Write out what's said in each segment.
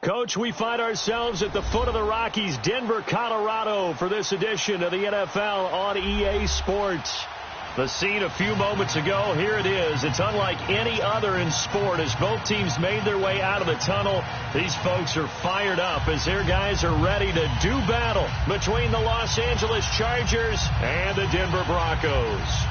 Coach, we find ourselves at the foot of the Rockies, Denver, Colorado, for this edition of the NFL on EA Sports. The scene a few moments ago, here it is. It's unlike any other in sport as both teams made their way out of the tunnel. These folks are fired up as their guys are ready to do battle between the Los Angeles Chargers and the Denver Broncos.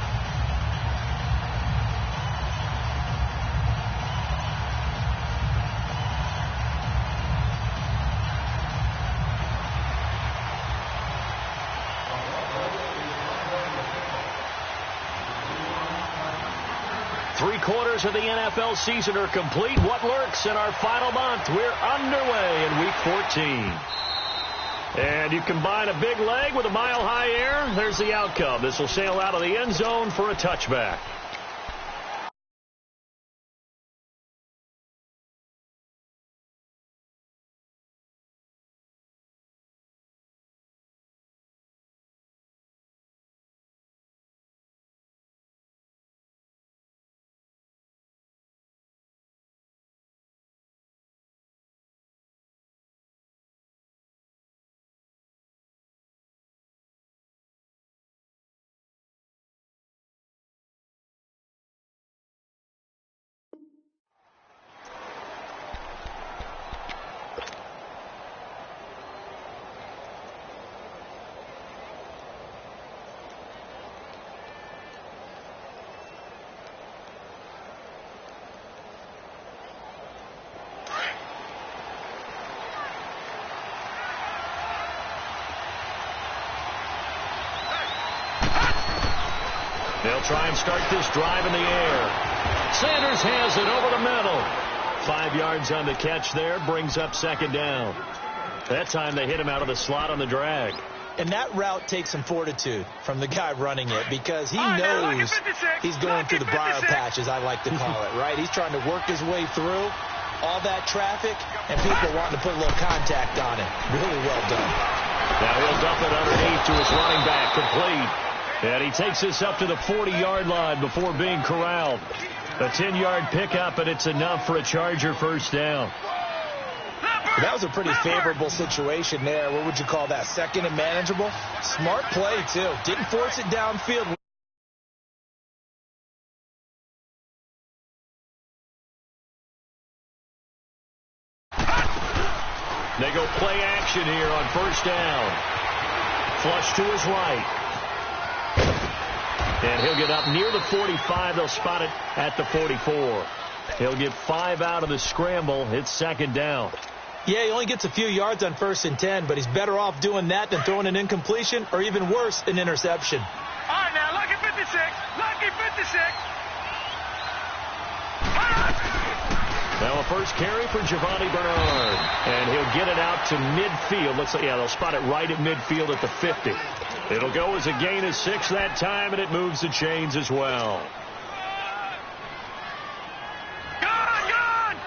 Three-quarters of the NFL season are complete. What lurks in our final month? We're underway in Week 14. And you combine a big leg with a mile-high air, there's the outcome. This will sail out of the end zone for a touchback. They'll try and start this drive in the air. Sanders has it over the middle. 5 yards on the catch there, brings up second down. That time they hit him out of the slot on the drag. And that route takes some fortitude from the guy running it because he knows he's going through the briar patch, as I like to call it, right? He's trying to work his way through all that traffic, and people wanting to put a little contact on it. Really well done. Now he'll dump it underneath to his running back, complete. And he takes this up to the 40-yard line before being corralled. A 10-yard pickup, and it's enough for a Charger first down. That was a pretty favorable situation there. What would you call that? Second and manageable? Smart play, too. Didn't force it downfield. They go play action here on first down. Flush to his right. And he'll get up near the 45. They'll spot it at the 44. He'll get 5 out of the scramble. It's second down. Yeah, he only gets a few yards on 1st and 10, but he's better off doing that than throwing an incompletion or even worse, an interception. All right, now, lucky 56. Lucky 56. Now a first carry for Giovanni Bernard. And he'll get it out to midfield. Looks like, yeah, they'll spot it right at midfield at the 50. It'll go as a gain of 6 that time, and it moves the chains as well. Gone!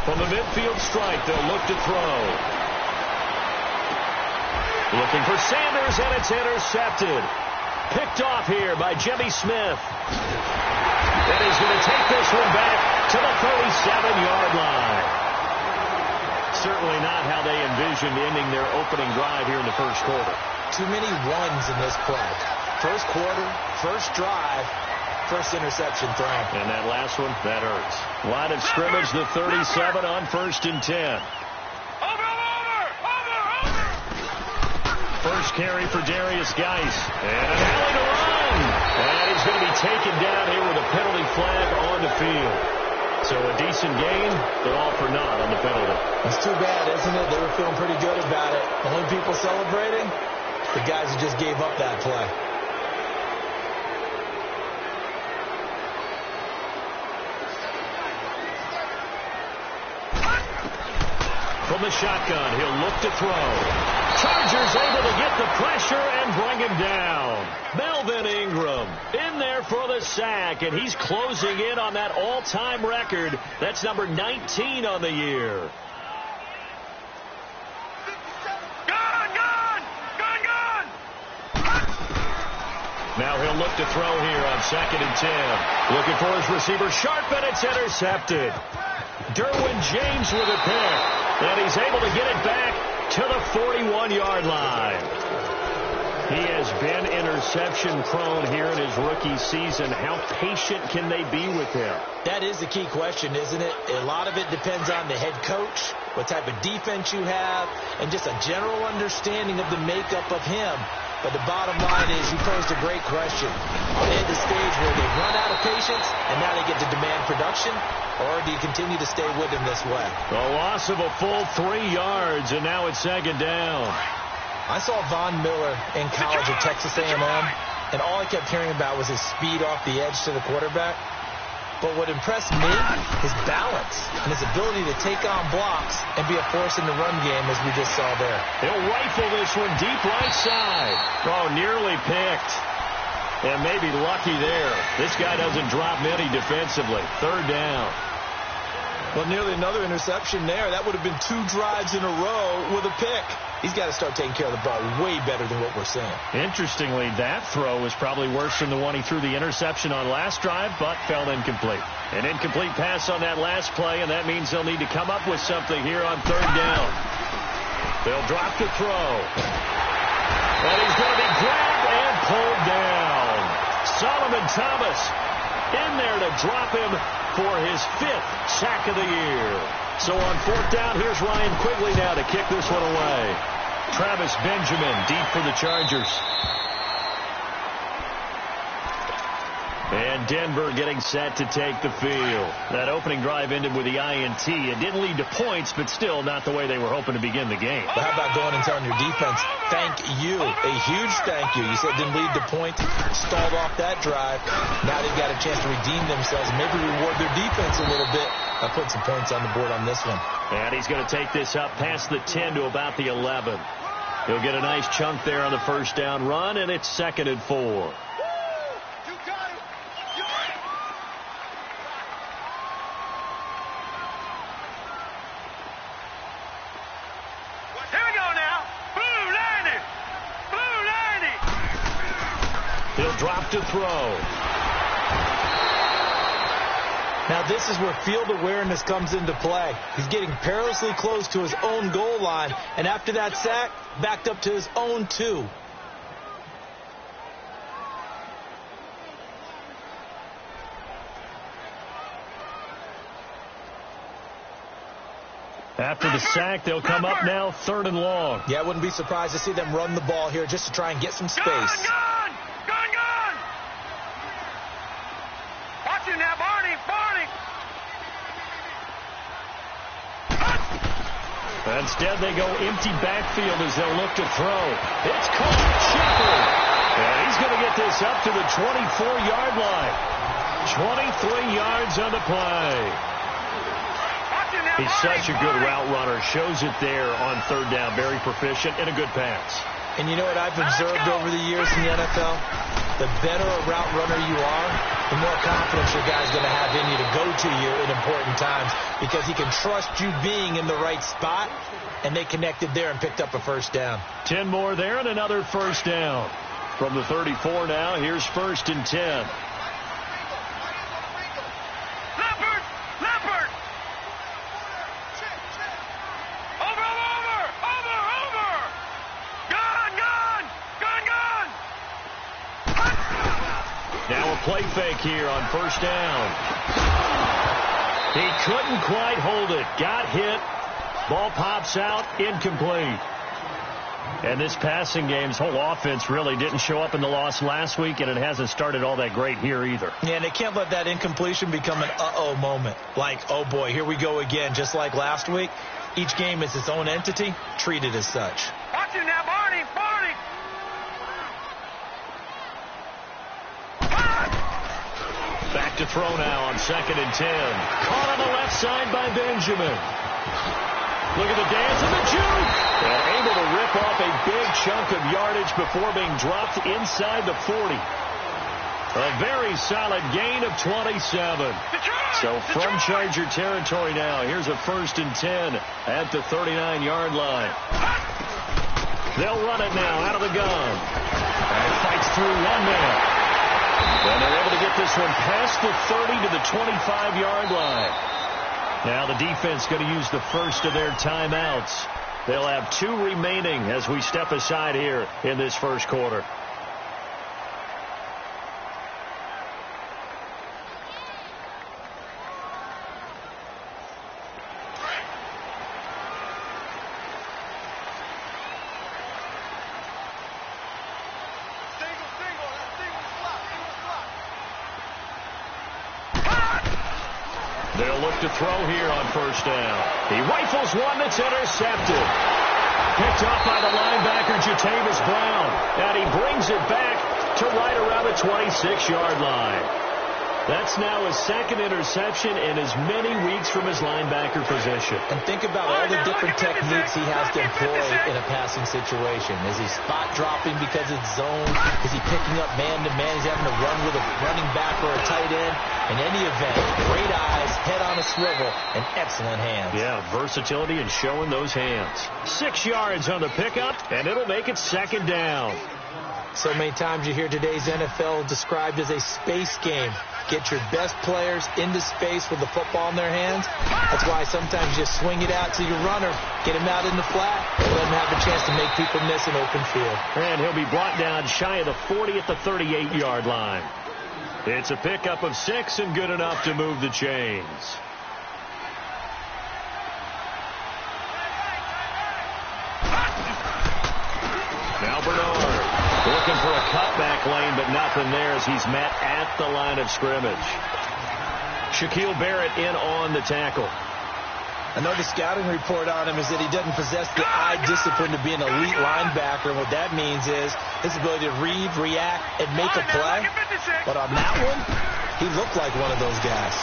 From the midfield strike, they'll look to throw. Looking for Sanders, and it's intercepted. Picked off here by Jimmy Smith. And he's going to take this one back to the 37-yard line. Certainly not how they envisioned ending their opening drive here in the first quarter. Too many ones in this play. First quarter, first drive, first interception thrown. And that last one, that hurts. Line of scrimmage, the 37 on 1st and 10. First carry for Darius Geis. And an alley to run. And he's going to be taken down here with a penalty flag on the field. So a decent gain, but all for naught on the penalty. It's too bad, isn't it? They were feeling pretty good about it. The only people celebrating, the guys who just gave up that play. From the shotgun, he'll look to throw. Chargers able to get the pressure and bring him down. Melvin Ingram in there for the sack, and he's closing in on that all-time record. That's number 19 on the year. Now he'll They'll look to throw here on 2nd and 10. Looking for his receiver sharp, and it's intercepted. Derwin James with a pick, and he's able to get it back to the 41-yard line. He has been interception-prone here in his rookie season. How patient can they be with him? That is the key question, isn't it? A lot of it depends on the head coach, what type of defense you have, and just a general understanding of the makeup of him. But the bottom line is, you posed a great question. Are they at the stage where they run out of patience, and now they get to demand production? Or do you continue to stay with him this way? A loss of a full 3 yards, and now it's 2nd down. I saw Von Miller in college at Texas A&M, and all I kept hearing about was his speed off the edge to the quarterback. But what impressed me, his balance and his ability to take on blocks and be a force in the run game, as we just saw there. He'll rifle this one deep right side. Oh, nearly picked. And maybe lucky there. This guy doesn't drop many defensively. 3rd down. Well, nearly another interception there. That would have been 2 drives in a row with a pick. He's got to start taking care of the ball way better than what we're seeing. Interestingly, that throw was probably worse than the one he threw the interception on last drive, but fell incomplete. An incomplete pass on that last play, and that means they'll need to come up with something here on 3rd down. They'll drop the throw. And he's going to be grabbed and pulled down. Solomon Thomas in there to drop him for his 5th sack of the year. So on 4th down, here's Ryan Quigley now to kick this one away. Travis Benjamin deep for the Chargers. And Denver getting set to take the field. That opening drive ended with the INT. It didn't lead to points, but still not the way they were hoping to begin the game. But how about going and telling your defense, thank you, a huge thank you. You said it didn't lead to points, stalled off that drive. Now they've got a chance to redeem themselves, maybe reward their defense a little bit. I'll put some points on the board on this one. And he's going to take this up past the 10 to about the 11. He'll get a nice chunk there on the 1st down run, and it's 2nd and 4. He'll drop to throw. Now this is where field awareness comes into play. He's getting perilously close to his own goal line, and after that sack, backed up to his own 2. After the sack, they'll come up now 3rd and long. Yeah, I wouldn't be surprised to see them run the ball here just to try and get some space. Gone! Watch him now, Barney! Instead, they go empty backfield as they'll look to throw. It's caught Shepard. And he's going to get this up to the 24-yard line. 23 yards on the play. He's such a good route runner. Shows it there on 3rd down. Very proficient and a good pass. And you know what I've observed over the years in the NFL? The better a route runner you are, the more confidence your guy's going to have in you to go to you in important times, because he can trust you being in the right spot, and they connected there and picked up a 1st down. 10 more there and another 1st down. From the 34 now, here's 1st and 10. Play fake here on 1st down. He couldn't quite hold it. Got hit. Ball pops out. Incomplete. And this passing game's whole offense really didn't show up in the loss last week, and it hasn't started all that great here either. Yeah, and they can't let that incompletion become an uh-oh moment. Like, oh boy, here we go again, just like last week. Each game is its own entity, treated as such. Watch him now, Barney! Back to throw now on 2nd and 10. Caught on the left side by Benjamin. Look at the dance and the juke. And able to rip off a big chunk of yardage before being dropped inside the 40. A very solid gain of 27. So from Charger territory now, here's a 1st and 10 at the 39-yard line. They'll run it now out of the gun. And fights through one man. And they're able to get this one past the 30 to the 25-yard line. Now the defense going to use the first of their timeouts. They'll have 2 remaining as we step aside here in this first quarter. They'll look to throw here on first down. He rifles one that's intercepted. Picked off by the linebacker, Jatavis Brown. And he brings it back to right around the 26-yard line. That's now his second interception in as many weeks from his linebacker position. And think about all the different techniques he has to employ in a passing situation. Is he spot dropping because it's zone? Is he picking up man-to-man? He's having to run with a running back or a tight end. In any event, great eyes, head on a swivel, and excellent hands. Yeah, versatility and showing those hands. 6 yards on the pickup, and it'll make it second down. So many times you hear today's NFL described as a space game. Get your best players into space with the football in their hands. That's why sometimes you just swing it out to your runner, get him out in the flat, and let him have a chance to make people miss an open field. And he'll be brought down shy of the 40 at the 38-yard line. It's a pickup of 6 and good enough to move the chains. Now Bernard looking for a cutback lane, but nothing there as he's met at the line of scrimmage. Shaquille Barrett in on the tackle. I know the scouting report on him is that he doesn't possess the eye discipline to be an elite linebacker. And what that means is his ability to read, react, and make a play. But on that one, he looked like one of those guys.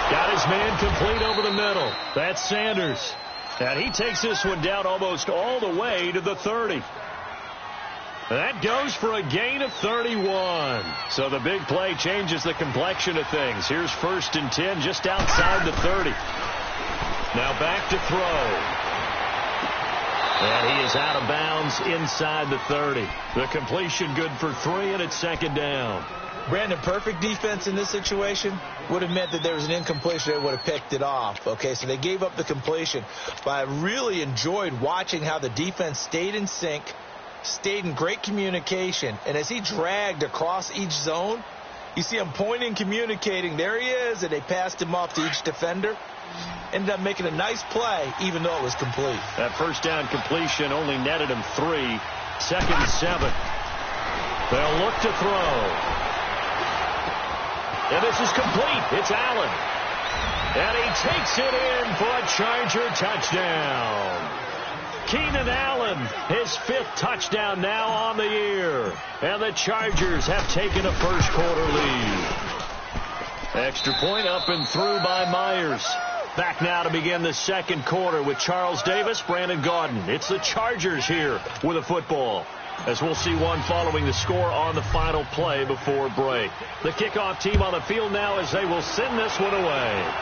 Got his man complete over the middle. That's Sanders. And he takes this one down almost all the way to the 30. That goes for a gain of 31. So the big play changes the complexion of things. Here's 1st and 10 just outside the 30. Now back to throw. And he is out of bounds inside the 30. The completion good for 3, and it's second down. Brandon, perfect defense in this situation would have meant that there was an incompletion. They would have picked it off. Okay, so they gave up the completion. But I really enjoyed watching how the defense stayed in sync, stayed in great communication. And as he dragged across each zone, you see him pointing, communicating. There he is, and they passed him off to each defender. Ended up making a nice play, even though it was complete. That first down completion only netted him 3. 2nd and 7. They'll look to throw. And this is complete. It's Allen. And he takes it in for a Charger touchdown. Keenan Allen, his 5th touchdown now on the year. And the Chargers have taken a first quarter lead. Extra point up and through by Myers. Back now to begin the second quarter with Charles Davis, Brandon Gaudin. It's the Chargers here with a football, as we'll see one following the score on the final play before break. The kickoff team on the field now as they will send this one away.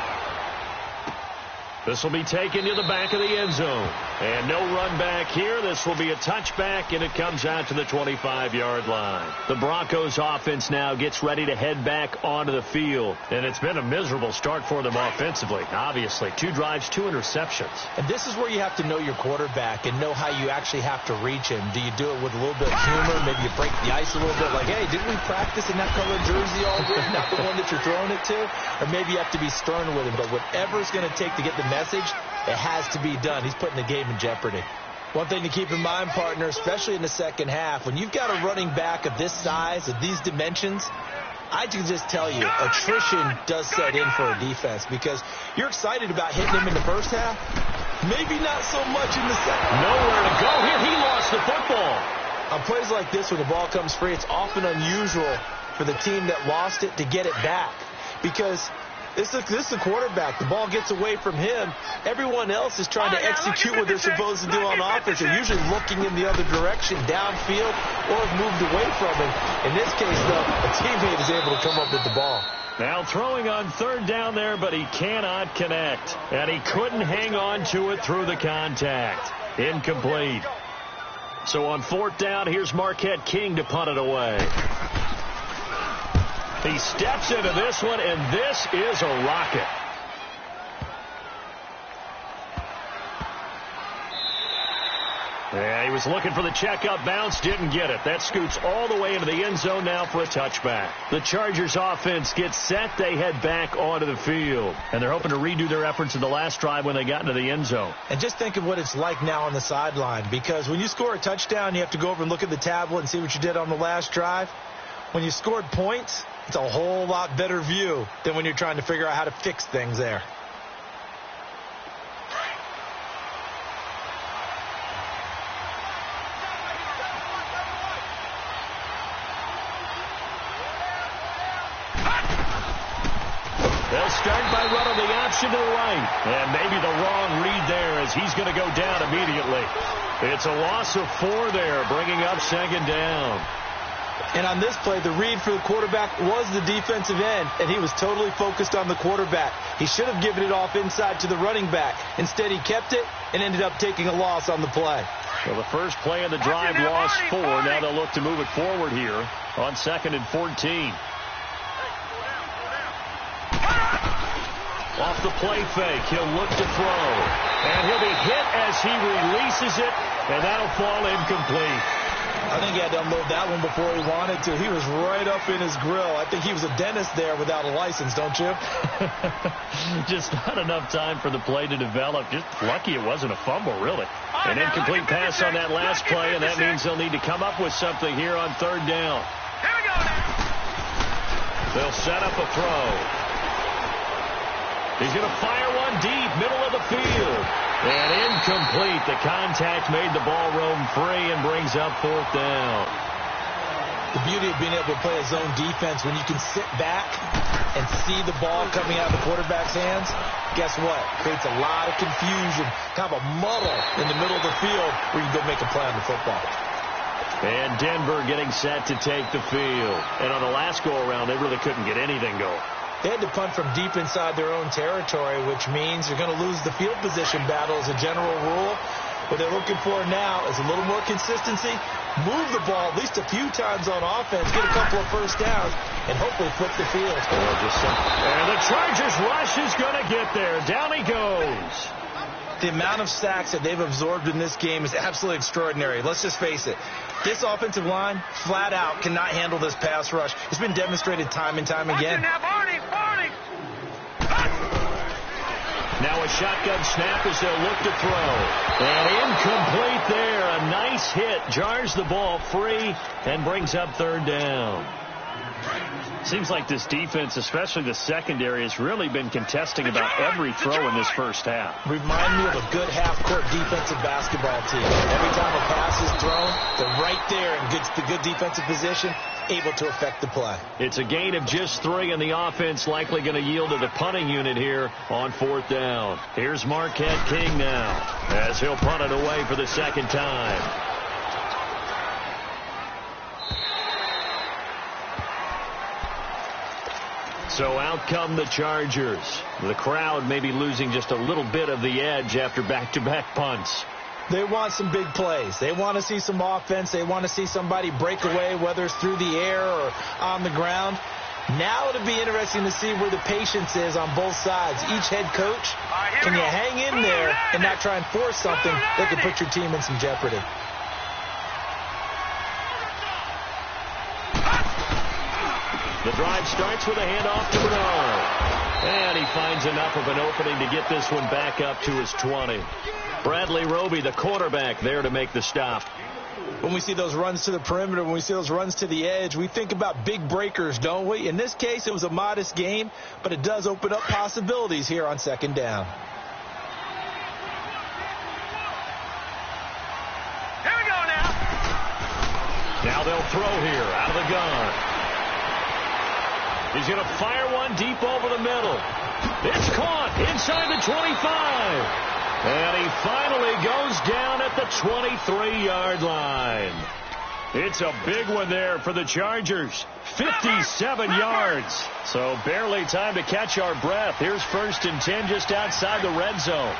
This will be taken to the back of the end zone. And no run back here. This will be a touchback, and it comes out to the 25-yard line. The Broncos offense now gets ready to head back onto the field. And it's been a miserable start for them offensively, obviously. 2 drives, 2 interceptions. And this is where you have to know your quarterback and know how you actually have to reach him. Do you do it with a little bit of humor? Maybe you break the ice a little bit, like, hey, didn't we practice in that color jersey all week? Not the one that you're throwing it to? Or maybe you have to be stern with him. But whatever it's going to take to get the message, it has to be done. He's putting the game in jeopardy. One thing to keep in mind, partner, especially in the second half, when you've got a running back of this size, of these dimensions, I can just tell you, attrition does set in for a defense, because you're excited about hitting him in the first half, maybe not so much in the second. Nowhere to go here. He lost the football. On plays like this, when the ball comes free, it's often unusual for the team that lost it to get it back, because this is the quarterback. The ball gets away from him. Everyone else is trying to execute what they're supposed to do on offense. They're usually looking in the other direction, downfield, or have moved away from him. In this case, though, a teammate is able to come up with the ball. Now throwing on 3rd down there, but he cannot connect. And he couldn't hang on to it through the contact. Incomplete. So on 4th down, here's Marquette King to punt it away. He steps into this one, and this is a rocket. Yeah, he was looking for the checkup bounce, didn't get it. That scoots all the way into the end zone now for a touchback. The Chargers offense gets set. They head back onto the field. And they're hoping to redo their efforts in the last drive when they got into the end zone. And just think of what it's like now on the sideline, because when you score a touchdown, you have to go over and look at the tablet and see what you did on the last drive. When you scored points, it's a whole lot better view than when you're trying to figure out how to fix things there. They'll start by running the option to the right. And maybe the wrong read there as he's going to go down immediately. It's a loss of 4 there, bringing up 2nd down. And on this play, the read for the quarterback was the defensive end, and he was totally focused on the quarterback. He should have given it off inside to the running back. Instead, he kept it and ended up taking a loss on the play. Well, the first play of the drive lost 4. Now they'll look to move it forward here on 2nd and 14. Off the play fake, he'll look to throw. And he'll be hit as he releases it, and that'll fall incomplete. I think he had to unload that one before he wanted to. He was right up in his grill. I think he was a dentist there without a license, don't you? Just not enough time for the play to develop. Just lucky it wasn't a fumble, really. An incomplete pass on that last play, and that means they'll need to come up with something here on 3rd down. They'll set up a throw. He's going to fire one deep, middle of the field. And incomplete. The contact made the ball roam free and brings up 4th down. The beauty of being able to play a zone defense, when you can sit back and see the ball coming out of the quarterback's hands, guess what? Creates a lot of confusion, kind of a muddle in the middle of the field where you can go make a play on the football. And Denver getting set to take the field. And on the last go-around, they really couldn't get anything going. They had to punt from deep inside their own territory, which means you're going to lose the field position battle as a general rule. What they're looking for now is a little more consistency, move the ball at least a few times on offense, get a couple of first downs, and hopefully flip the field. And the Chargers rush is going to get there. Down he goes. The amount of sacks that they've absorbed in this game is absolutely extraordinary. Let's just face it. This offensive line, flat out, cannot handle this pass rush. It's been demonstrated time and time again. Now a shotgun snap as they'll look to throw. And incomplete there. A nice hit. Jars the ball free and brings up 3rd down. Seems like this defense, especially the secondary, has really been contesting about every throw in this first half. Remind me of a good half-court defensive basketball team. Every time a pass is thrown, they're right there in good defensive position, able to affect the play. It's a gain of just 3, and the offense likely going to yield to the punting unit here on 4th down. Here's Marquette King now as he'll punt it away for the 2nd time. So out come the Chargers. The crowd may be losing just a little bit of the edge after back-to-back punts. They want some big plays. They want to see some offense. They want to see somebody break away, whether it's through the air or on the ground. Now it'll be interesting to see where the patience is on both sides. Each head coach, can you hang in there and not try and force something that could put your team in some jeopardy? The drive starts with a handoff to Bernard. And he finds enough of an opening to get this one back up to his 20. Bradley Roby, the quarterback, there to make the stop. When we see those runs to the perimeter, when we see those runs to the edge, we think about big breakers, don't we? In this case, it was a modest game, but it does open up possibilities here on 2nd down. Here we go now. Now they'll throw here out of the gun. He's going to fire one deep over the middle. It's caught inside the 25. And he finally goes down at the 23-yard line. It's a big one there for the Chargers. 57 yards. So barely time to catch our breath. Here's 1st and 10 just outside the red zone.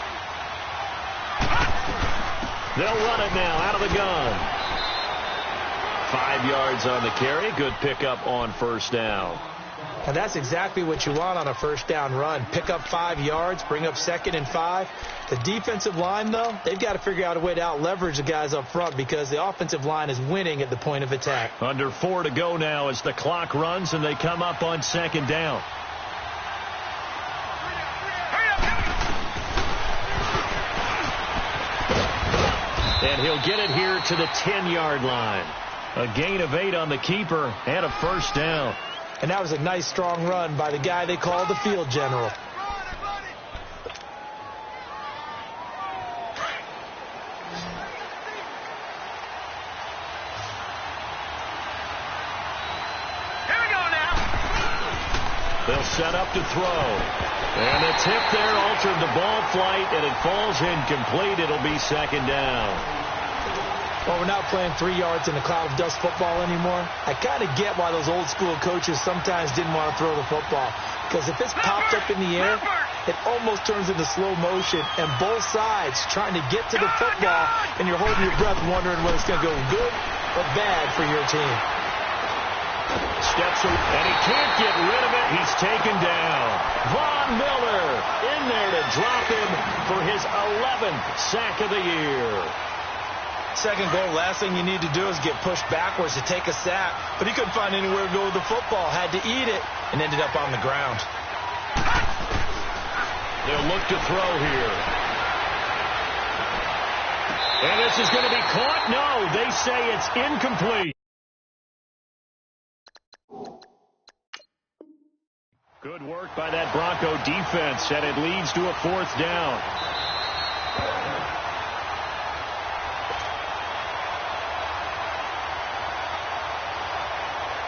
They'll run it now out of the gun. 5 yards on the carry. Good pickup on first down. And that's exactly what you want on a first down run. Pick up 5 yards, bring up 2nd and 5. The defensive line, though, they've got to figure out a way to out-leverage the guys up front because the offensive line is winning at the point of attack. Under 4 to go now as the clock runs and they come up on 2nd down. And he'll get it here to the 10-yard line. A gain of 8 on the keeper and a first down. And that was a nice, strong run by the guy they call the field general. Here we go now. They'll set up to throw. And a tip there altered the ball flight, and it falls incomplete. It'll be 2nd down. Well, we're not playing 3 yards in a cloud of dust football anymore. I kind of get why those old school coaches sometimes didn't want to throw the football. Because if it's popped up in the air, it almost turns into slow motion. And both sides trying to get to the football, and you're holding your breath wondering whether it's going to go good or bad for your team. Steps away, and he can't get rid of it. He's taken down. Von Miller in there to drop him for his 11th sack of the year. Second goal, last thing you need to do is get pushed backwards to take a sack. But he couldn't find anywhere to go with the football. Had to eat it and ended up on the ground. They'll look to throw here. And this is going to be caught. No, they say it's incomplete. Good work by that Bronco defense, and it leads to a 4th down.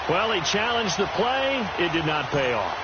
Well, he challenged the play. It did not pay off.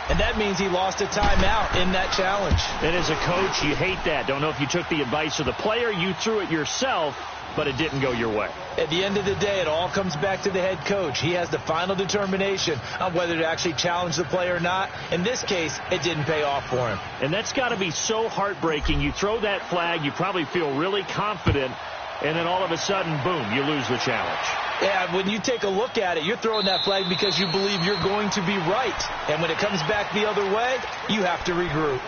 And that means he lost a timeout in that challenge. And as a coach, you hate that. Don't know if you took the advice of the player. You threw it yourself, but it didn't go your way. At the end of the day, it all comes back to the head coach. He has the final determination on whether to actually challenge the play or not. In this case, it didn't pay off for him. And that's got to be so heartbreaking. You throw that flag, you probably feel really confident, and then all of a sudden, boom, you lose the challenge. Yeah, when you take a look at it, you're throwing that flag because you believe you're going to be right. And when it comes back the other way, you have to regroup.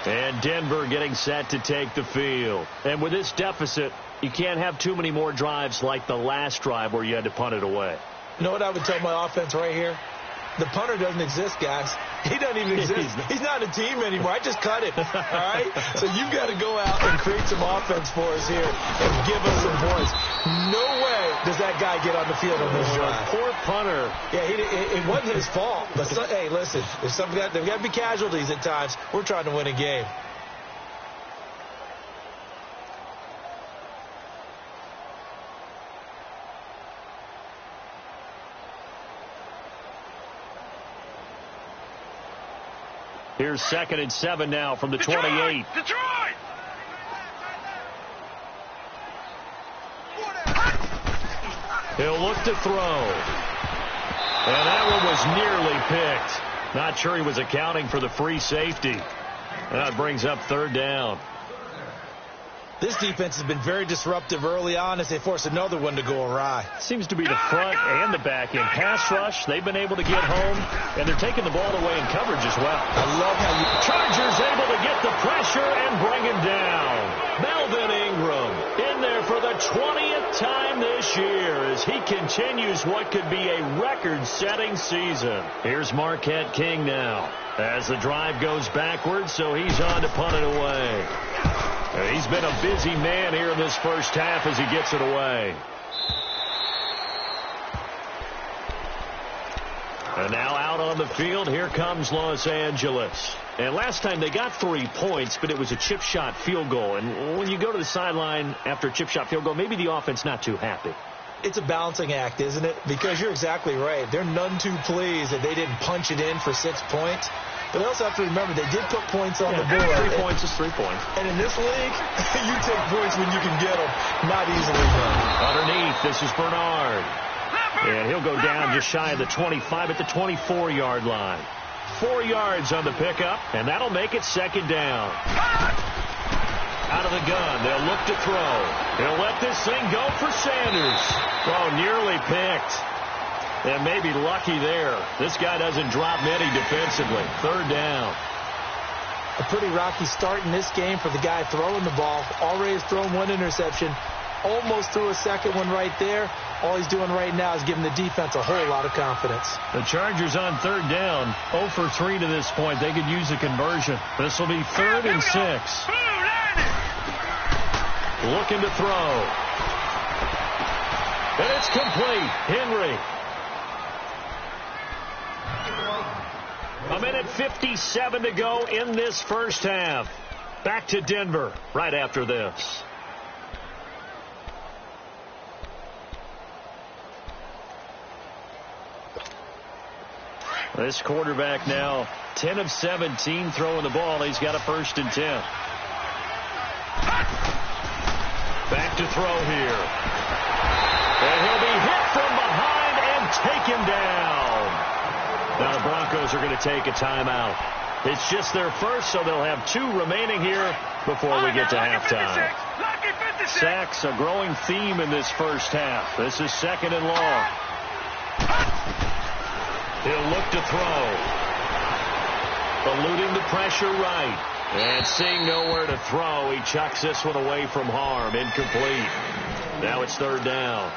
And Denver getting set to take the field. And with this deficit, you can't have too many more drives like the last drive where you had to punt it away. You know what I would tell my offense right here? The punter doesn't exist, guys. He doesn't even exist. He's not a team anymore. I just cut him. All right? So you've got to go out and create some offense for us here and give us some points. No way does that guy get on the field on this drive. Poor punter. Yeah, it wasn't his fault. But hey, listen, there's got to be casualties at times. We're trying to win a game. Here's 2nd and 7 now from the 28. Detroit! He'll look to throw. And that one was nearly picked. Not sure he was accounting for the free safety. That brings up 3rd down. This defense has been very disruptive early on as they force another one to go awry. Seems to be the front and the back end. Pass rush, they've been able to get home, and they're taking the ball away in coverage as well. I love how you... Chargers able to get the pressure and bring him down. Melvin Ingram in there for the 20th time this year as he continues what could be a record-setting season. Here's Marquette King now as the drive goes backwards, so he's on to punt it away. He's been a busy man here in this first half as he gets it away. And now out on the field, here comes Los Angeles. And last time they got 3 points, but it was a chip shot field goal. And when you go to the sideline after a chip shot field goal, maybe the offense not too happy. It's a balancing act, isn't it? Because you're exactly right. They're none too pleased that they didn't punch it in for 6 points. But they also have to remember they did put points on the board. 3 points is 3 points. And in this league, you take points when you can get them. Not easily done. Underneath, this is Bernard. And he'll go down just shy of the 25 at the 24-yard line. 4 yards on the pickup, and that'll make it 2nd down. Out of the gun. They'll look to throw. He'll let this thing go for Sanders. Oh, nearly picked. And maybe lucky there. This guy doesn't drop many defensively. Third down. A pretty rocky start in this game for the guy throwing the ball. Already has thrown one interception. Almost threw a second one right there. All he's doing right now is giving the defense a whole lot of confidence. The Chargers on third down. 0 for 3 to this point. They could use a conversion. This will be 3rd and 6. Looking to throw. And it's complete. Henry. A minute 57 to go in this first half. Back to Denver right after this. This quarterback now 10 of 17 throwing the ball. He's got a 1st and 10. Back to throw here. And he'll be hit from behind and taken down. Now the Broncos are going to take a timeout. It's just their first, so they'll have 2 remaining here before we get to halftime. Sacks, a growing theme in this first half. This is 2nd and long. He'll look to throw. Eluding the pressure right. And seeing nowhere to throw, he chucks this one away from harm. Incomplete. Now it's 3rd down.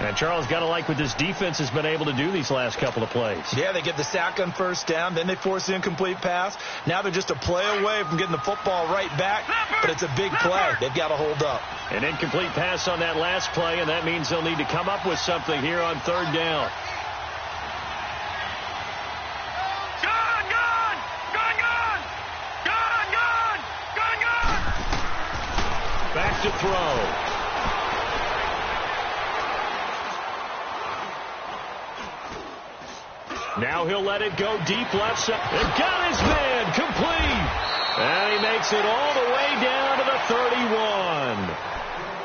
And Charles, got to like what this defense has been able to do these last couple of plays. Yeah, they get the sack on 1st down, then they force the incomplete pass. Now they're just a play away from getting the football right back, but it's a big play. They've got to hold up. An incomplete pass on that last play, and that means they'll need to come up with something here on 3rd down. Back to throw. Now he'll let it go deep left side. And got his man complete. And he makes it all the way down to the 31.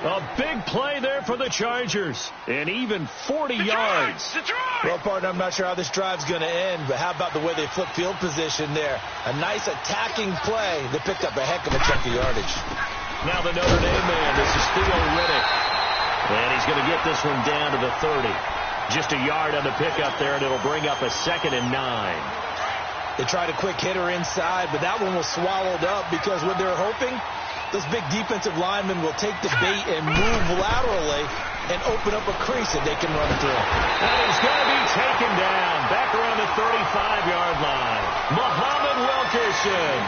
A big play there for the Chargers. And even 40 yards. Well, partner, I'm not sure how this drive's going to end, but how about the way they flip field position there? A nice attacking play that picked up a heck of a chunk of yardage. Now the Notre Dame man, this is Theo Riddick. And he's going to get this one down to the 30. Just a yard on the pickup there, and it'll bring up a 2nd and 9. They tried a quick hitter inside, but that one was swallowed up because what they're hoping, those big defensive linemen will take the bait and move laterally and open up a crease that they can run through. And he's going to be taken down back around the 35-yard line. Muhammad Wilkerson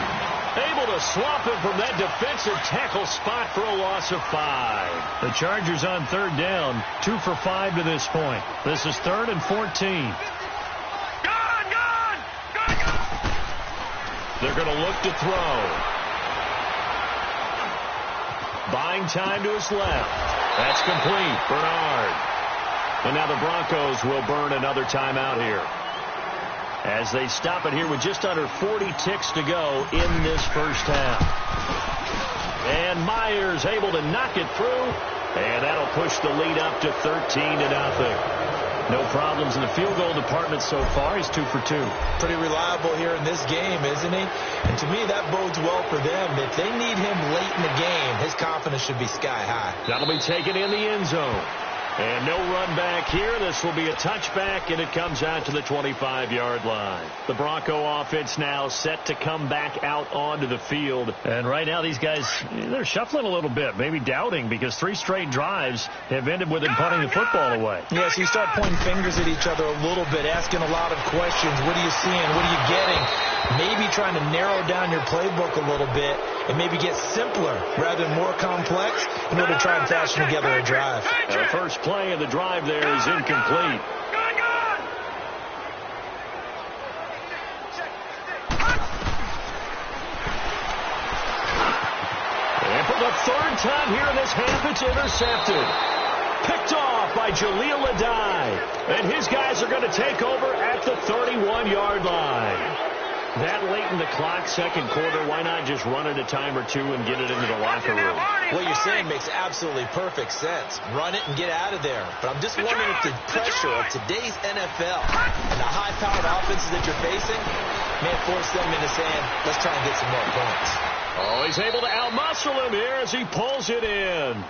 able to swap him from that defensive tackle spot for a loss of 5. The Chargers on 3rd down, 2 for 5 to this point. This is 3rd and 14. They're going to look to throw. Buying time to his left. That's complete. Bernard. And now the Broncos will burn another timeout here, as they stop it here with just under 40 ticks to go in this first half. And Myers able to knock it through, and that'll push the lead up to 13-0. No problems in the field goal department so far. He's 2 for 2. Pretty reliable here in this game, isn't he? And to me, that bodes well for them. If they need him late in the game, his confidence should be sky high. That'll be taken in the end zone. And no run back here. This will be a touchback, and it comes out to the 25-yard line. The Bronco offense now set to come back out onto the field. And right now these guys, they're shuffling a little bit, maybe doubting, because 3 straight drives have ended with them punting the football away. Yeah, so you start pointing fingers at each other a little bit, asking a lot of questions. What are you seeing? What are you getting? Maybe trying to narrow down your playbook a little bit and maybe get simpler rather than more complex in order to try and fashion together a drive. The first play of the drive there is incomplete. And for the 3rd time here in this half, it's intercepted. Picked off by Jaleel Adai. And his guys are going to take over at the 31-yard line. That late in the clock, second quarter, why not just run it a time or two and get it into the locker room? What you're saying makes absolutely perfect sense. Run it and get out of there. But I'm just wondering if the pressure of today's NFL and the high-powered offenses that you're facing May have forced them into saying, let's try and get some more points. Oh, he's able to outmuscle him here as he pulls it in.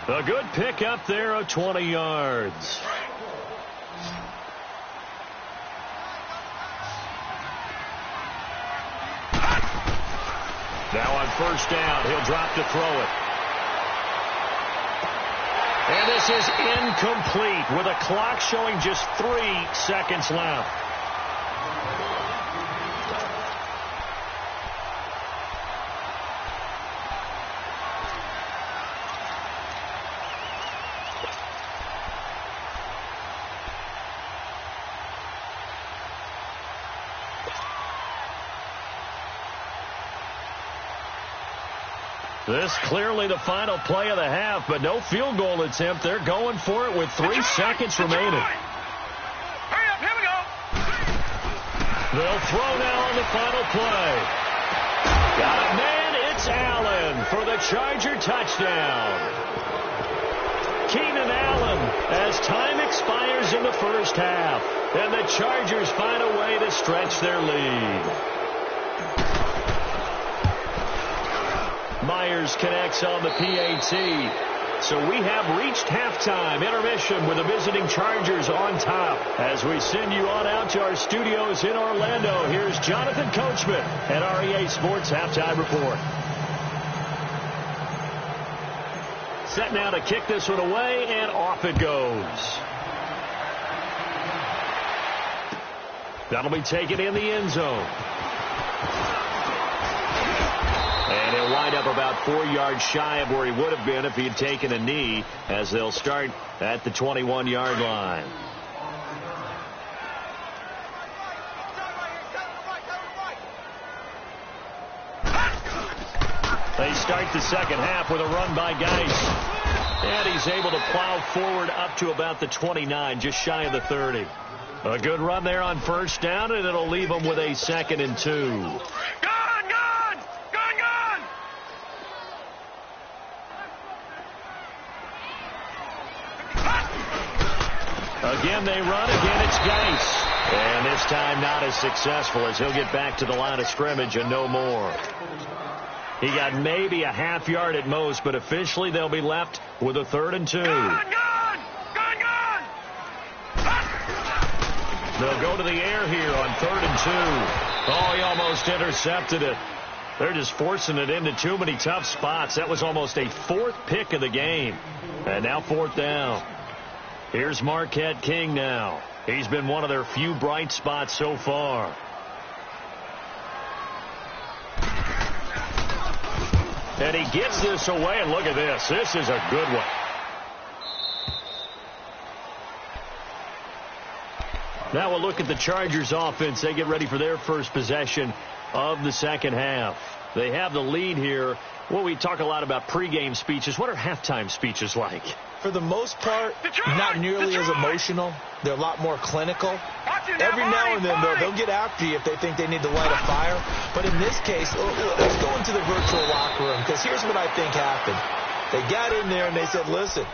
A good pickup there of 20 yards. Now on first down, he'll drop to throw it. And this is incomplete with a clock showing just 3 seconds left. This clearly the final play of the half, but no field goal attempt. They're going for it with 3 seconds remaining. Hurry up, here we go. They'll throw now on the final play. Got a man, it's Allen for the Charger touchdown. Keenan Allen as time expires in the first half, and the Chargers find a way to stretch their lead. Myers connects on the PAT. So we have reached halftime intermission with the visiting Chargers on top. As we send you on out to our studios in Orlando, here's Jonathan Coachman at REA Sports Halftime Report. Set now to kick this one away, and off it goes. That'll be taken in the end zone. And he'll wind up about 4 yards shy of where he would have been if he had taken a knee, as they'll start at the 21-yard line. They start the second half with a run by Geis. And he's able to plow forward up to about the 29, just shy of the 30. A good run there on first down, and it'll leave him with a 2nd and 2. Again, they run. Again, it's Geis. And this time not as successful, as he'll get back to the line of scrimmage and no more. He got maybe a half yard at most, but officially they'll be left with a 3rd and 2. They'll go to the air here on 3rd and 2. Oh, he almost intercepted it. They're just forcing it into too many tough spots. That was almost a 4th pick of the game. And now 4th down. Here's Marquette King now. He's been one of their few bright spots so far. And he gets this away, and look at this. This is a good one. Now we'll look at the Chargers offense. They get ready for their first possession of the second half. They have the lead here. Well, we talk a lot about pregame speeches. What are halftime speeches like? For the most part, not nearly as emotional. They're a lot more clinical. Every now and then, though, they'll get after you if they think they need to light a fire. But in this case, let's go into the virtual locker room, because here's what I think happened. They got in there and they said, listen,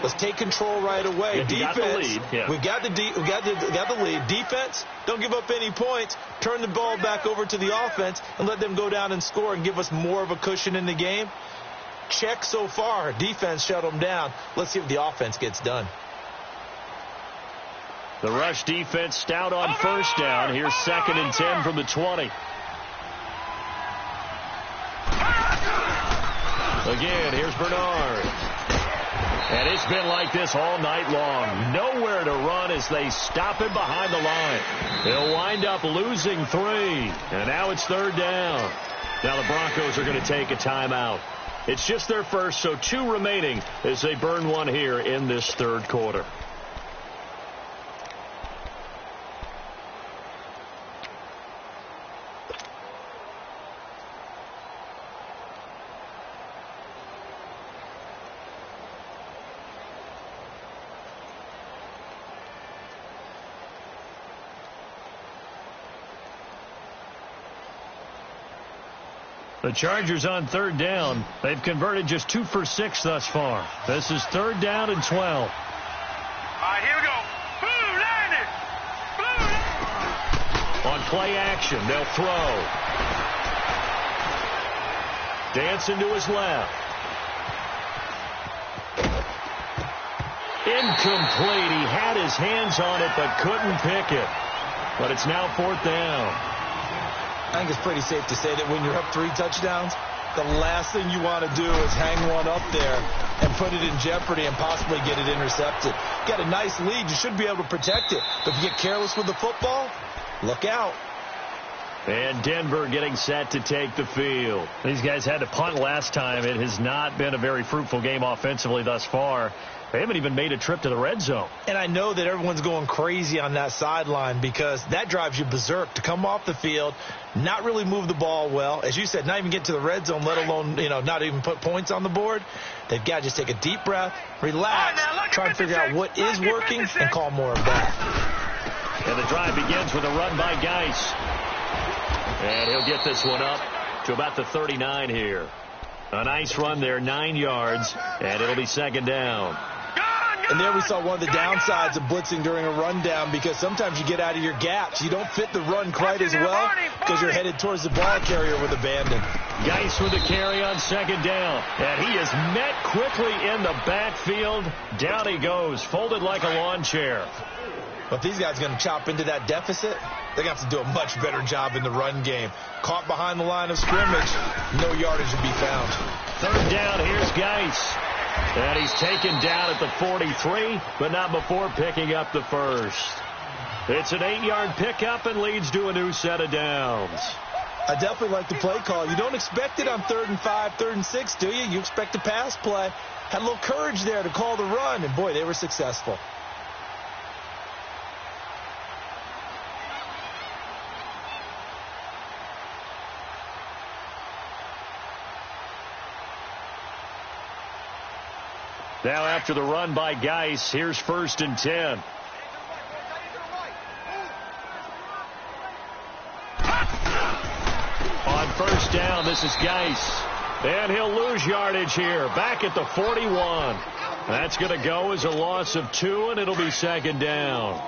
let's take control right away. Defense, we got the lead. Defense, don't give up any points. Turn the ball back over to the offense and let them go down and score and give us more of a cushion in the game. Check so far. Defense shut them down. Let's see if the offense gets done. The rush defense stout on first down. Here's 2nd and 10 from the 20. Again, here's Bernard. And it's been like this all night long. Nowhere to run as they stop him behind the line. They'll wind up losing 3. And now it's 3rd down. Now the Broncos are going to take a timeout. It's just their first, so 2 remaining as they burn one here in this 3rd quarter. The Chargers on 3rd down. They've converted just 2 for 6 thus far. This is 3rd down and 12. All right, here we go. Boom, landed. Boom. On play action. They'll throw. Dancing to his left. Incomplete. He had his hands on it but couldn't pick it. But it's now 4th down. I think it's pretty safe to say that when you're up 3 touchdowns, the last thing you want to do is hang one up there and put it in jeopardy and possibly get it intercepted. Got a nice lead. You should be able to protect it. But if you get careless with the football, look out. And Denver getting set to take the field. These guys had to punt last time. It has not been a very fruitful game offensively thus far. They haven't even made a trip to the red zone. And I know that everyone's going crazy on that sideline because that drives you berserk to come off the field, not really move the ball well. As you said, not even get to the red zone, let alone, not even put points on the board. They've got to just take a deep breath, relax, try and figure out what is working, and call more of that. And the drive begins with a run by Geis. And he'll get this one up to about the 39 here. A nice run there, 9 yards, and it'll be 2nd down. And there we saw one of the downsides of blitzing during a rundown because sometimes you get out of your gaps. You don't fit the run quite as well because you're headed towards the ball carrier with abandon. Geis with the carry on 2nd down. And he is met quickly in the backfield. Down he goes, folded like a lawn chair. But if these guys are going to chop into that deficit, they're going to have to do a much better job in the run game. Caught behind the line of scrimmage, no yardage to be found. 3rd down, here's Geis. And he's taken down at the 43, but not before picking up the first. It's an 8-yard pickup and leads to a new set of downs. I definitely like the play call. You don't expect it on 3rd and 5, 3rd and 6, do you? You expect a pass play. Had a little courage there to call the run, and boy, they were successful. Now after the run by Geis, here's 1st and 10. On 1st down, this is Geis. And he'll lose yardage here, back at the 41. That's going to go as a loss of 2, and it'll be 2nd down.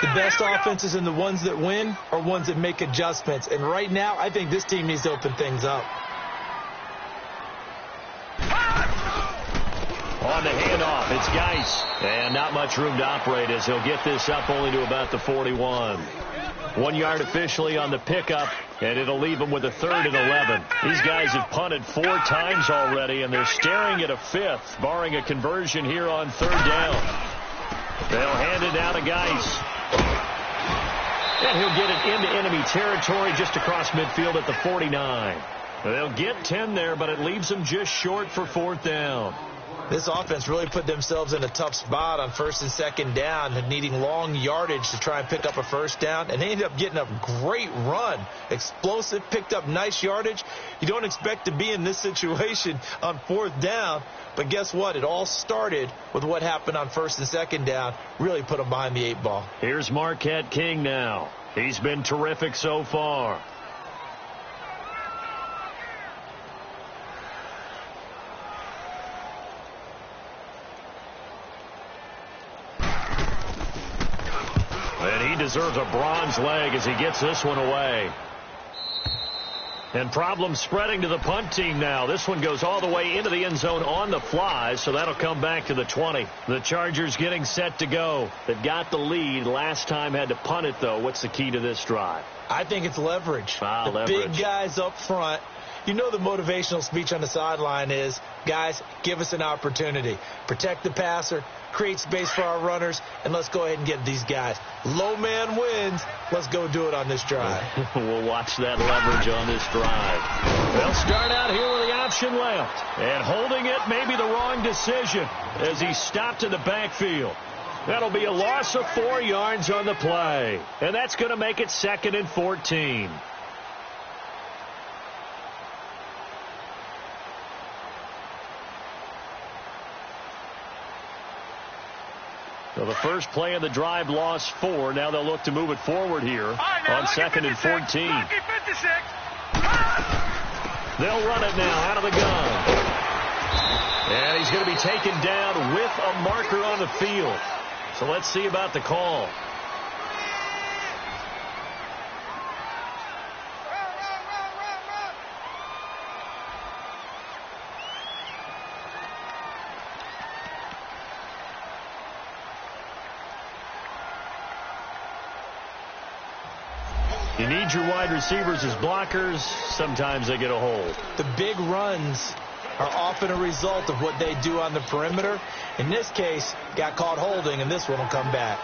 The best offenses and the ones that win are ones that make adjustments. And right now, I think this team needs to open things up. On the handoff, it's Geis. And not much room to operate as he'll get this up only to about the 41. 1 yard officially on the pickup, and it'll leave them with a 3rd and 11. These guys have punted 4 times already, and they're staring at a 5th, barring a conversion here on 3rd down. They'll hand it down to Geis. And he'll get it into enemy territory just across midfield at the 49. They'll get 10 there, but it leaves them just short for 4th down. This offense really put themselves in a tough spot on 1st and 2nd down, needing long yardage to try and pick up a 1st down, and they ended up getting a great run. Explosive, picked up nice yardage. You don't expect to be in this situation on 4th down, but guess what? It all started with what happened on 1st and 2nd down. Really put them behind the 8 ball. Here's Marquette King now. He's been terrific so far. And he deserves a bronze leg as he gets this one away. And problems spreading to the punt team now. This one goes all the way into the end zone on the fly, so that'll come back to the 20. The Chargers getting set to go. They've got the lead. Last time had to punt it, though. What's the key to this drive? I think it's leverage. Leverage. Big guys up front. You know the motivational speech on the sideline is, guys, give us an opportunity. Protect the passer, create space for our runners, and let's go ahead and get these guys. Low man wins. Let's go do it on this drive. We'll watch that leverage on this drive. They'll start out here with the option left. And holding it may be the wrong decision as he stopped in the backfield. That'll be a loss of 4 yards on the play. And that's going to make it 2nd and 14. So the first play of the drive lost 4. Now they'll look to move it forward here on 2nd and 14. They'll run it now out of the gun. And he's going to be taken down with a marker on the field. So let's see about the call. You need your wide receivers as blockers. Sometimes they get a hold. The big runs are often a result of what they do on the perimeter. In this case, got caught holding, and this one will come back.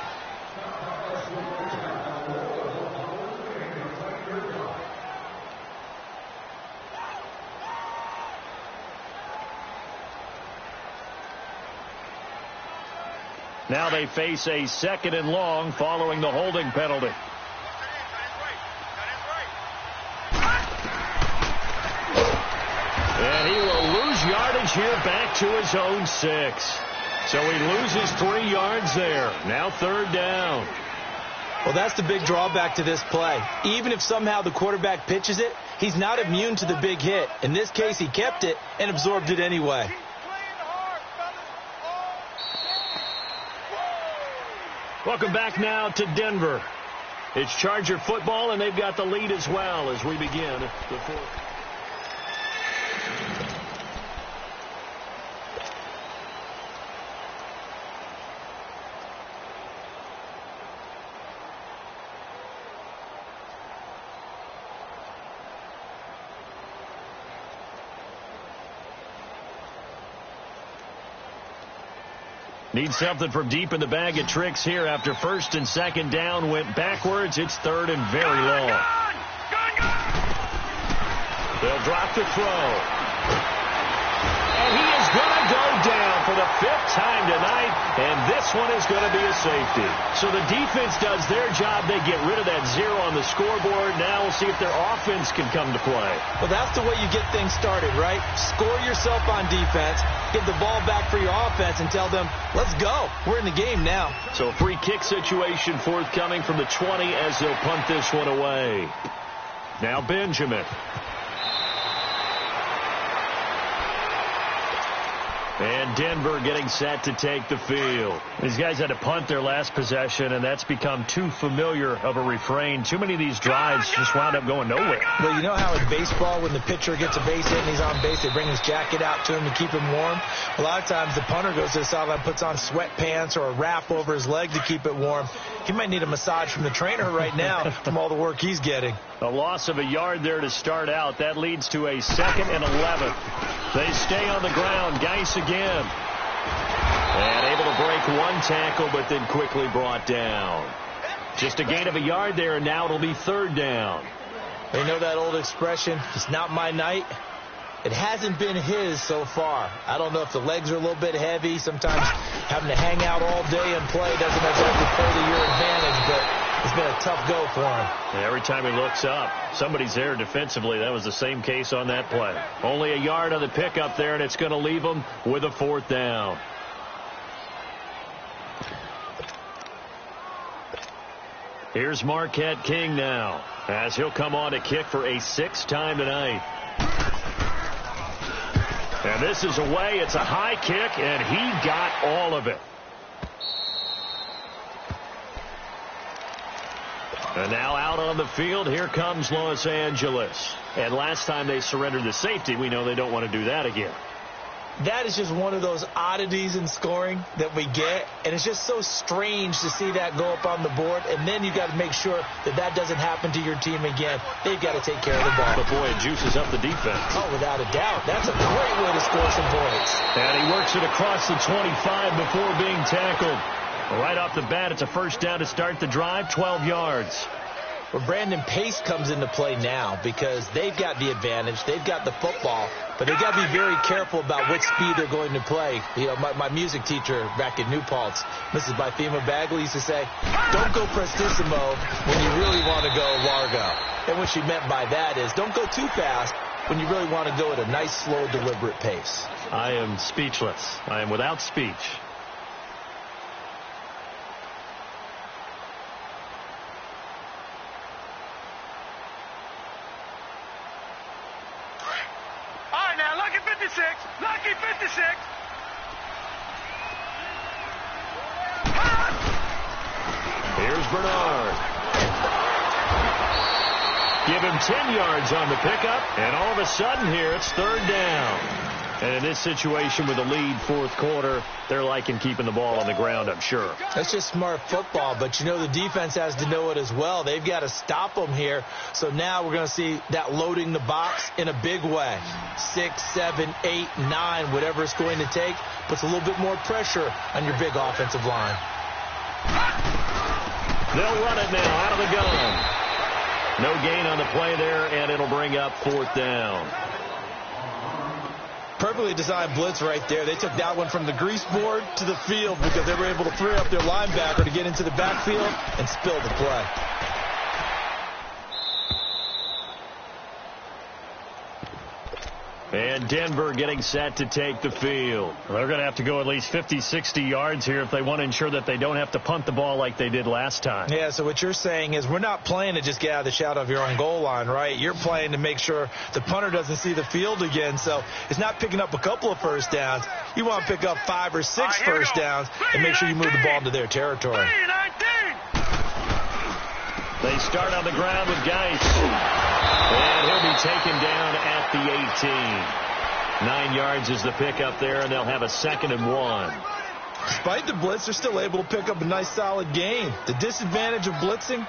Now they face a 2nd and long following the holding penalty. And he will lose yardage here back to his own 6. So he loses 3 yards there. Now 3rd down. Well, that's the big drawback to this play. Even if somehow the quarterback pitches it, he's not immune to the big hit. In this case, he kept it and absorbed it anyway. Welcome back now to Denver. It's Charger football, and they've got the lead as well as we begin the 4th. Need something from deep in the bag of tricks here after 1st and 2nd down went backwards. It's 3rd and very long. They'll drop the throw. And he is going to go down for the 5th time tonight, and this one is going to be a safety. So the defense does their job. They get rid of that 0 on the scoreboard. Now we'll see if their offense can come to play. Well, that's the way you get things started, right? Score yourself on defense, give the ball back for your offense, and tell them, let's go. We're in the game now. So a free kick situation forthcoming from the 20 as they'll punt this one away. Now Benjamin. And Denver getting set to take the field. These guys had to punt their last possession, and that's become too familiar of a refrain. Too many of these drives just wound up going nowhere. Well, you know how in baseball, when the pitcher gets a base hit and he's on base, they bring his jacket out to him to keep him warm? A lot of times the punter goes to the sideline, puts on sweatpants or a wrap over his leg to keep it warm. He might need a massage from the trainer right now from all the work he's getting. A loss of a yard there to start out. That leads to a 2nd and 11. They stay on the ground. Geis again. And able to break one tackle, but then quickly brought down. Just a gain of a yard there, and now it'll be 3rd down. You know that old expression, it's not my night? It hasn't been his so far. I don't know if the legs are a little bit heavy. Sometimes having to hang out all day and play doesn't exactly play to your advantage, but it's been a tough go for him. And every time he looks up, somebody's there defensively. That was the same case on that play. Only a yard on the pickup there, and it's going to leave him with a 4th down. Here's Marquette King now, as he'll come on to kick for a 6th time tonight. And this is away. It's a high kick, and he got all of it. And now out on the field, here comes Los Angeles. And last time they surrendered the safety, we know they don't want to do that again. That is just one of those oddities in scoring that we get, and it's just so strange to see that go up on the board, and then you got to make sure that that doesn't happen to your team again. They've got to take care of the ball. But boy, it juices up the defense. Oh, without a doubt. That's a great way to score some points. And he works it across the 25 before being tackled. Right off the bat, it's a 1st down to start the drive, 12 yards. Well, Brandon, pace comes into play now because they've got the advantage. They've got the football, but they've got to be very careful about what speed they're going to play. You know, my music teacher back in New Paltz, Mrs. Bythema Bagley, used to say, don't go prestissimo when you really want to go largo. And what she meant by that is don't go too fast when you really want to go at a nice, slow, deliberate pace. I am speechless. I am without speech. Lucky 56. Here's Bernard. Give him 10 yards on the pickup, and all of a sudden here it's 3rd down. And in this situation with the lead, fourth quarter, they're liking keeping the ball on the ground, I'm sure. That's just smart football, but you know the defense has to know it as well. They've got to stop them here. So now we're going to see that loading the box in a big way. 6, 7, 8, 9, whatever it's going to take, puts a little bit more pressure on your big offensive line. They'll run it now out of the gun. No gain on the play there, and it'll bring up fourth down. Perfectly designed blitz right there. They took that one from the grease board to the field because they were able to free up their linebacker to get into the backfield and spill the play. And Denver getting set to take the field. They're going to have to go at least 50, 60 yards here if they want to ensure that they don't have to punt the ball like they did last time. Yeah, so what you're saying is we're not playing to just get out of the shadow of your own goal line, right? You're playing to make sure the punter doesn't see the field again. So it's not picking up a couple of first downs. You want to pick up 5 or 6 first downs and make sure you move the ball into their territory. They start on the ground with Geis. And he'll be taken down at the 18. 9 yards is the pickup there, and they'll have a 2nd and 1. Despite the blitz, they're still able to pick up a nice solid gain. The disadvantage of blitzing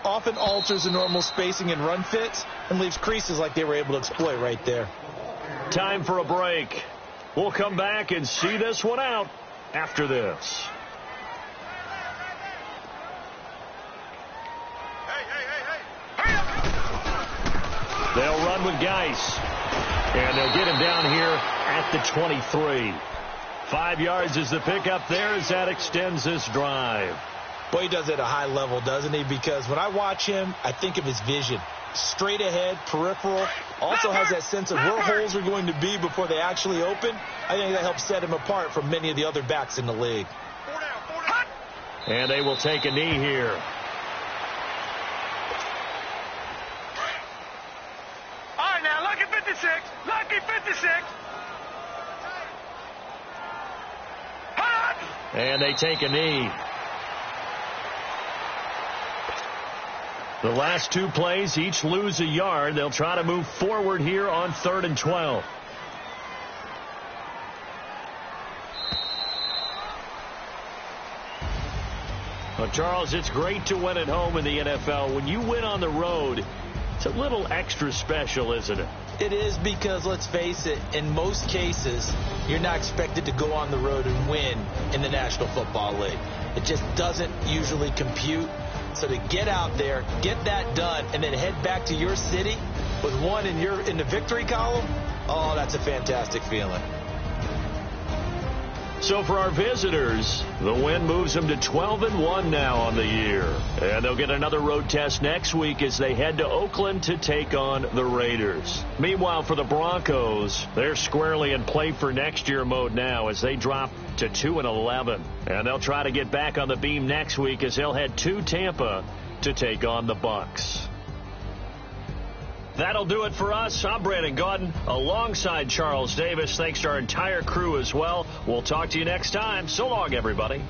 often alters the normal spacing and run fits and leaves creases like they were able to exploit right there. Time for a break. We'll come back and see this one out after this. They'll run with Geis. And they'll get him down here at the 23. 5 yards is the pickup there as that extends this drive. Boy, he does it at a high level, doesn't he? Because when I watch him, I think of his vision. Straight ahead, peripheral. Also has that sense of where holes are going to be before they actually open. I think that helps set him apart from many of the other backs in the league. And they will take a knee here. Lucky 56. Lucky 56. Hot. And they take a knee. The last 2 plays each lose a yard. They'll try to move forward here on 3rd and 12. Well, Charles, it's great to win at home in the NFL. When you win on the road, it's a little extra special, isn't it? It is because, let's face it, in most cases, you're not expected to go on the road and win in the National Football League. It just doesn't usually compute. So to get out there, get that done, and then head back to your city with one in the victory column, oh, that's a fantastic feeling. So for our visitors, the win moves them to 12-1 now on the year. And they'll get another road test next week as they head to Oakland to take on the Raiders. Meanwhile, for the Broncos, they're squarely in play for next year mode now as they drop to 2-11. And they'll try to get back on the beam next week as they'll head to Tampa to take on the Bucs. That'll do it for us. I'm Brandon Gaudin alongside Charles Davis. Thanks to our entire crew as well. We'll talk to you next time. So long, everybody.